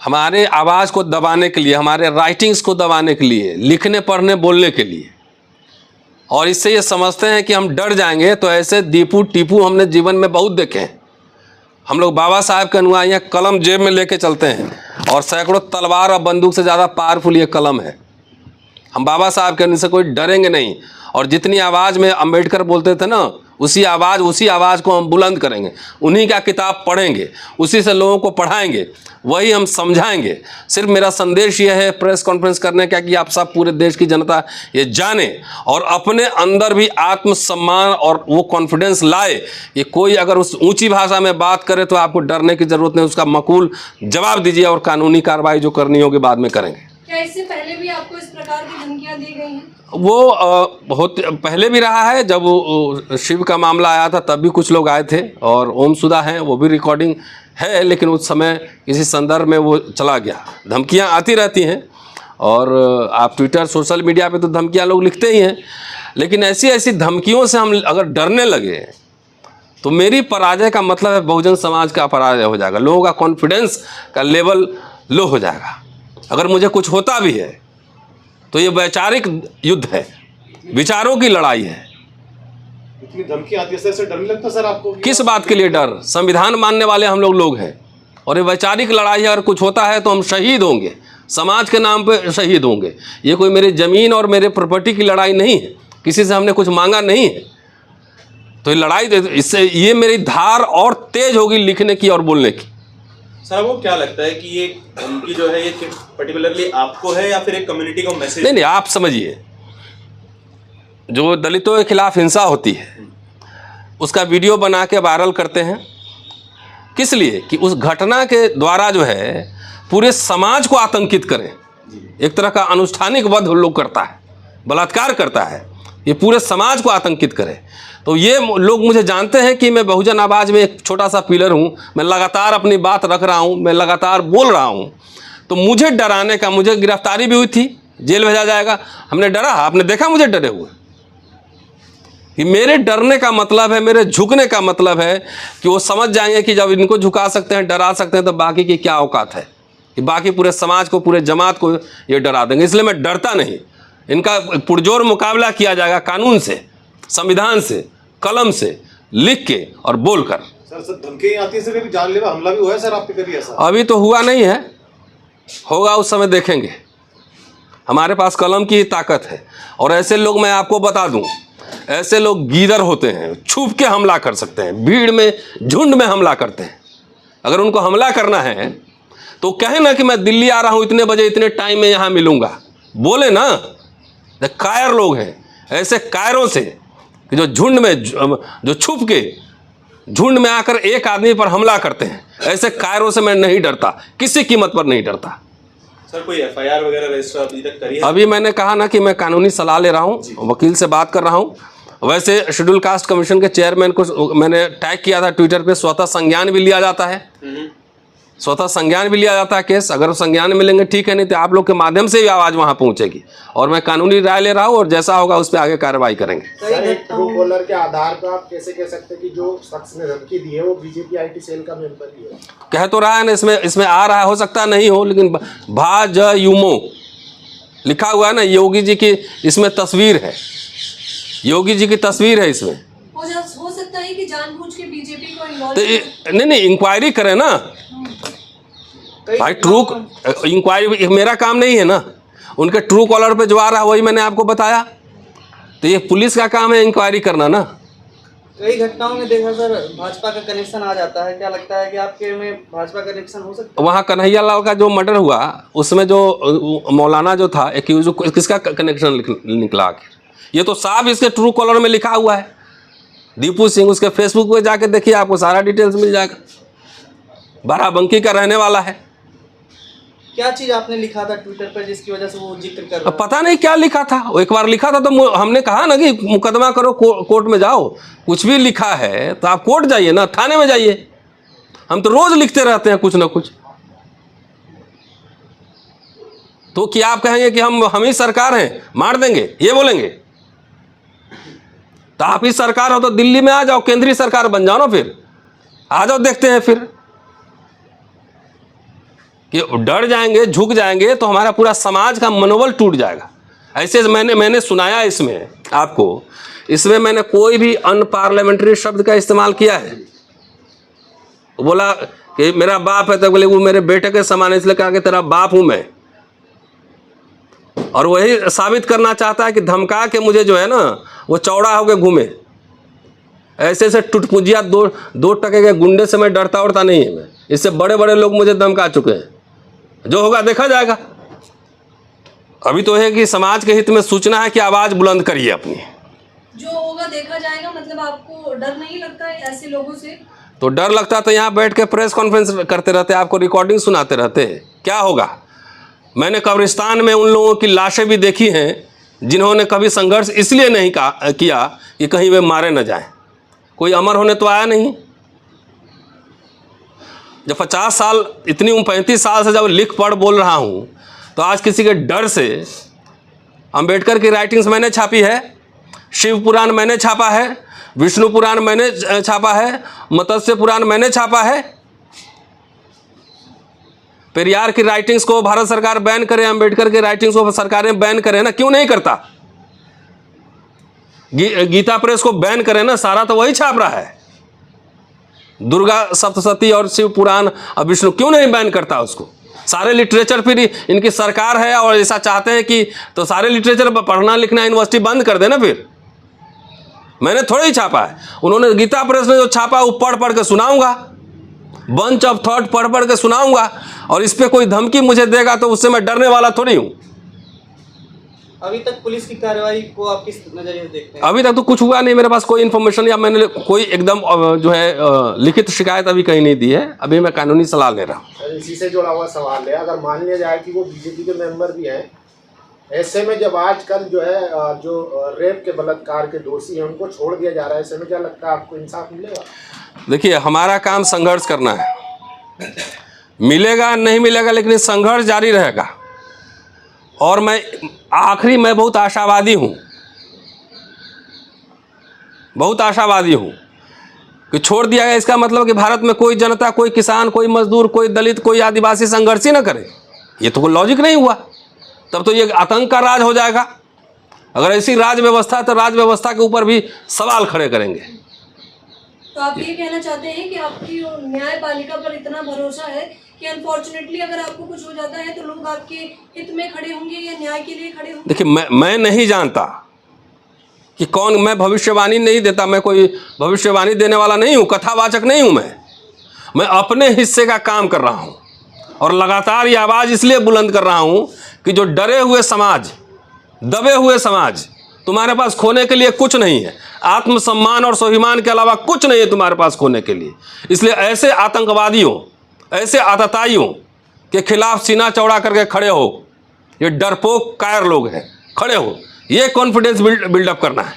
हमारे आवाज़ को दबाने के लिए, हमारे राइटिंग्स को दबाने के लिए, लिखने पढ़ने बोलने के लिए। और इससे ये समझते हैं कि हम डर जाएंगे। तो ऐसे दीपू टीपू हमने जीवन में बहुत देखे हैं। हम लोग बाबा साहब के अनुयायी हैं, कलम जेब में लेके चलते हैं और सैकड़ों तलवार और बंदूक से ज़्यादा पावरफुल ये कलम है। हम बाबा साहब के से कोई डरेंगे नहीं। और जितनी आवाज़ में अंबेडकर बोलते थे ना, उसी आवाज़ को हम बुलंद करेंगे। उन्हीं का किताब पढ़ेंगे, उसी से लोगों को पढ़ाएंगे, वही हम समझाएंगे। सिर्फ मेरा संदेश ये है प्रेस कॉन्फ्रेंस करने का कि आप सब पूरे देश की जनता ये जाने और अपने अंदर भी आत्मसम्मान और वो कॉन्फिडेंस लाए कि कोई अगर उस ऊंची भाषा में बात करे तो आपको डरने की ज़रूरत नहीं, उसका मकूल जवाब दीजिए और कानूनी कार्रवाई जो करनी होगी बाद में करेंगे। क्या इससे पहले भी आपको इस प्रकार की धमकियां दी गई हैं? वो बहुत पहले भी रहा है। जब शिव का मामला आया था तब भी कुछ लोग आए थे और ओम सुधा हैं, वो भी रिकॉर्डिंग है, लेकिन उस समय किसी संदर्भ में वो चला गया। धमकियां आती रहती हैं और आप ट्विटर सोशल मीडिया पे तो धमकियां लोग लिखते ही हैं, लेकिन ऐसी ऐसी धमकियों से हम अगर डरने लगे तो मेरी पराजय का मतलब है बहुजन समाज का पराजय हो जाएगा, लोगों का कॉन्फिडेंस का लेवल लो हो जाएगा। अगर मुझे कुछ होता भी है तो ये वैचारिक युद्ध है, विचारों की लड़ाई है। इतनी धमकी आती है सर, डर नहीं लगता सर आपको? किस बात के लिए डर? संविधान मानने वाले हम लोग हैं और ये वैचारिक लड़ाई है। अगर कुछ होता है तो हम शहीद होंगे, समाज के नाम पे शहीद होंगे। ये कोई मेरी ज़मीन और मेरे प्रॉपर्टी की लड़ाई नहीं है, किसी से हमने कुछ मांगा नहीं है। तो ये लड़ाई, इससे ये मेरी धार और तेज होगी लिखने की और बोलने की। सर वो क्या लगता है कि ये धमकी जो है ये पर्टिकुलरली आपको है या फिर एक कम्युनिटी को मैसेज? नहीं, आप समझिए, जो दलितों के खिलाफ हिंसा होती है उसका वीडियो बना के वायरल करते हैं, किस लिए? कि उस घटना के द्वारा जो है पूरे समाज को आतंकित करें। एक तरह का अनुष्ठानिक वध लोग करता है, बलात्कार करता है, ये पूरे समाज को आतंकित करे। तो ये लोग मुझे जानते हैं कि मैं बहुजन आवाज़ में एक छोटा सा पिलर हूँ, मैं लगातार अपनी बात रख रहा हूँ, मैं लगातार बोल रहा हूँ। तो मुझे डराने का, मुझे गिरफ्तारी भी हुई थी, जेल भेजा जाएगा, हमने डरा? आपने देखा मुझे डरे हुए? कि मेरे डरने का मतलब है, मेरे झुकने का मतलब है कि वो समझ जाएंगे कि जब इनको झुका सकते हैं, डरा सकते हैं, तो बाकी की क्या औकात है कि बाकी पूरे समाज को, पूरे जमात को ये डरा देंगे। इसलिए मैं डरता नहीं। इनका पुरजोर मुकाबला किया जाएगा कानून से, संविधान से, कलम से, लिख के और बोलकर। सर धमकी आती है सर, कभी जानलेवा हमला भी हुआ है सर आप पे कभी ऐसा? अभी तो हुआ नहीं है, होगा उस समय देखेंगे। हमारे पास कलम की ही ताकत है। और ऐसे लोग, मैं आपको बता दूं, ऐसे लोग गीदड़ होते हैं, छुप के हमला कर सकते हैं, भीड़ में, झुंड में हमला करते हैं। अगर उनको हमला करना है तो कहे ना कि मैं दिल्ली आ रहा हूं इतने बजे, इतने टाइम में यहां मिलूंगा, बोले ना। कायर लोग हैं, ऐसे कायरों से जो झुंड में, जो छुप के झुंड में आकर एक आदमी पर हमला करते हैं, ऐसे कायरों से मैं नहीं डरता, किसी कीमत पर नहीं डरता। सर कोई एफआईआर वगैरह रजिस्टर अभी तक करी है? अभी मैंने कहा ना कि मैं कानूनी सलाह ले रहा हूँ, वकील से बात कर रहा हूँ। वैसे शेड्यूल कास्ट कमीशन के चेयरमैन को मैंने टैग किया था ट्विटर पे, स्वतः संज्ञान भी लिया जाता है, स्वतः संज्ञान भी लिया जाता है केस। अगर संज्ञान मिलेंगे ठीक है, नहीं तो आप लोग के माध्यम से ही आवाज़ वहाँ पहुँचेगी। और मैं कानूनी राय ले रहा हूँ और जैसा होगा उस पर आगे कार्रवाई करेंगे। ट्रू कॉलर के आधार पर आप कैसे कह सकते हैं कि जो शख्स ने धमकी दी है वो बीजेपी आईटी सेल का मेंबर ही है? कह तो रहा है ना, इसमें आ रहा है, हो सकता नहीं हो, लेकिन भाजयुमो लिखा हुआ है ना, योगी जी की इसमें तस्वीर है, योगी जी की तस्वीर है इसमें। हो सकता है कि जानबूझ के बीजेपी को इन्वॉल्व तो नहीं, इंक्वायरी करें ना भाई। ट्रू इंक्वायरी मेरा काम नहीं है ना, उनके ट्रू कॉलर पे जो आ रहा है वही मैंने आपको बताया। तो ये पुलिस का काम है इंक्वायरी करना ना। कई घटनाओं में देखा सर भाजपा का कनेक्शन आ जाता है, क्या लगता है कि आपके में भाजपा का कनेक्शन हो सकता है? वहाँ कन्हैया लाल का जो मर्डर हुआ उसमें जो मौलाना जो था एक्यूज, किसका कनेक्शन निकला आखिर? ये तो साफ इसके ट्रू कॉलर में लिखा हुआ है, दीपू सिंह। उसके फेसबुक पे जाके देखिए, आपको सारा डिटेल्स मिल जाएगा। बाराबंकी का रहने वाला है। क्या चीज आपने लिखा था ट्विटर पर जिसकी वजह से वो जिक्र कर रहा है? पता नहीं क्या लिखा था, वो एक बार लिखा था तो हमने कहा ना कि मुकदमा करो, कोर्ट में जाओ। कुछ भी लिखा है तो आप कोर्ट जाइए ना, थाने में जाइए। हम तो रोज लिखते रहते हैं कुछ ना कुछ। तो क्या आप कहेंगे कि हम ही सरकार हैं, मार देंगे, ये बोलेंगे? तो आप ही सरकार हो तो दिल्ली में आ जाओ, केंद्रीय सरकार बन जाओ ना, फिर आ जाओ, देखते हैं फिर। कि डर जाएंगे, झुक जाएंगे तो हमारा पूरा समाज का मनोबल टूट जाएगा। ऐसे मैंने सुनाया इसमें आपको, इसमें मैंने कोई भी अनपार्लियामेंट्री शब्द का इस्तेमाल किया है। बोला कि मेरा बाप है, तो बोले वो मेरे बेटे के समान है, इसलिए कहा कि तेरा बाप हूं मैं। और वही साबित करना चाहता है कि धमका के मुझे जो है ना वो चौड़ा होकर घूमे। ऐसे ऐसे टुटपुजिया दो टके के गुंडे से मैं डरता उड़ता नहीं है। मैं इससे बड़े बड़े लोग मुझे धमका चुके हैं, जो होगा देखा जाएगा। अभी तो है कि समाज के हित में सूचना है कि आवाज़ बुलंद करिए अपनी। जो होगा देखा जाएगा, मतलब आपको डर नहीं लगता है ऐसे लोगों से? तो डर लगता तो यहाँ बैठ के प्रेस कॉन्फ्रेंस करते रहते, आपको रिकॉर्डिंग सुनाते रहते। क्या होगा? मैंने कब्रिस्तान में उन लोगों की लाशें भी देखी हैं जिन्होंने कभी संघर्ष इसलिए नहीं किया कि कहीं वे मारे न जाएं। कोई अमर होने तो आया नहीं। जब 50 साल, इतनी 35 साल से जब लिख पढ़ बोल रहा हूँ, तो आज किसी के डर से अंबेडकर की राइटिंग्स मैंने छापी है, शिव पुराण मैंने छापा है, विष्णु पुराण मैंने छापा है, मत्स्य पुराण मैंने छापा है। पेरियार की राइटिंग्स को भारत सरकार बैन करे, अंबेडकर की राइटिंग्स को सरकारें बैन करें ना, क्यों नहीं करता? गीता प्रेस को बैन करे ना, सारा तो वही छाप रहा है। दुर्गा सप्तशती और शिव पुराण और विष्णु क्यों नहीं बैन करता उसको? सारे लिटरेचर फिर इनकी सरकार है और ऐसा चाहते हैं कि तो सारे लिटरेचर पढ़ना लिखना यूनिवर्सिटी बंद कर देना। फिर मैंने थोड़ा ही छापा है, उन्होंने गीता प्रेस ने जो छापा वो पढ़ के सुनाऊंगा, बंच ऑफ थॉट पढ़ के सुनाऊंगा। और इस पे कोई धमकी मुझे देगा तो उससे मैं डरने वाला थोड़ी हूँ। अभी तक पुलिस की कार्रवाई को आप किस नजरिए से देखते हैं? अभी तक तो कुछ हुआ नहीं, मेरे पास कोई इन्फॉर्मेशन या मैंने कोई एकदम जो है लिखित शिकायत अभी कहीं नहीं दी है। अभी मैं कानूनी सलाह ले रहा हूँ। इसी से जुड़ा हुआ सवाल है, अगर मान लिया जाए कि वो बीजेपी के मेंबर भी हैं, ऐसे में जब आजकल जो है जो रेप के बलात्कार के दोषी हैं उनको छोड़ दिया जा रहा है, ऐसे में क्या लगता है आपको इंसाफ मिलेगा? देखिए, हमारा काम संघर्ष करना है, मिलेगा नहीं मिलेगा लेकिन संघर्ष जारी रहेगा। और मैं बहुत आशावादी हूँ, बहुत आशावादी हूँ कि छोड़ दिया गया इसका मतलब कि भारत में कोई जनता, कोई किसान, कोई मजदूर, कोई दलित, कोई आदिवासी संघर्ष ही ना करे। ये तो कोई लॉजिक नहीं हुआ। तब तो ये आतंक का राज हो जाएगा। अगर ऐसी राज व्यवस्था है तो राज व्यवस्था के ऊपर भी सवाल खड़े करेंगे। तो आप ये कहना चाहते हैं कि आपकी न्यायपालिका पर इतना भरोसा है कि अनफॉर्चुनेटली अगर आपको कुछ हो जाता है तो लोग आपके हित में खड़े होंगे या न्याय के लिए खड़े होंगे? देखिए, मैं नहीं जानता कि कौन, मैं भविष्यवाणी नहीं देता, मैं कोई भविष्यवाणी देने वाला नहीं हूँ, कथावाचक नहीं हूँ। मैं अपने हिस्से का काम कर रहा हूँ और लगातार ये आवाज़ इसलिए बुलंद कर रहा हूँ कि जो डरे हुए समाज, दबे हुए समाज, तुम्हारे पास खोने के लिए कुछ नहीं है, आत्मसम्मान और स्वाभिमान के अलावा कुछ नहीं है तुम्हारे पास खोने के लिए। इसलिए ऐसे आतंकवादियों, ऐसे आतताइयों के खिलाफ सीना चौड़ा करके खड़े हो। ये डरपोक कायर लोग हैं, खड़े हो, ये कॉन्फिडेंस बिल्डअप करना है।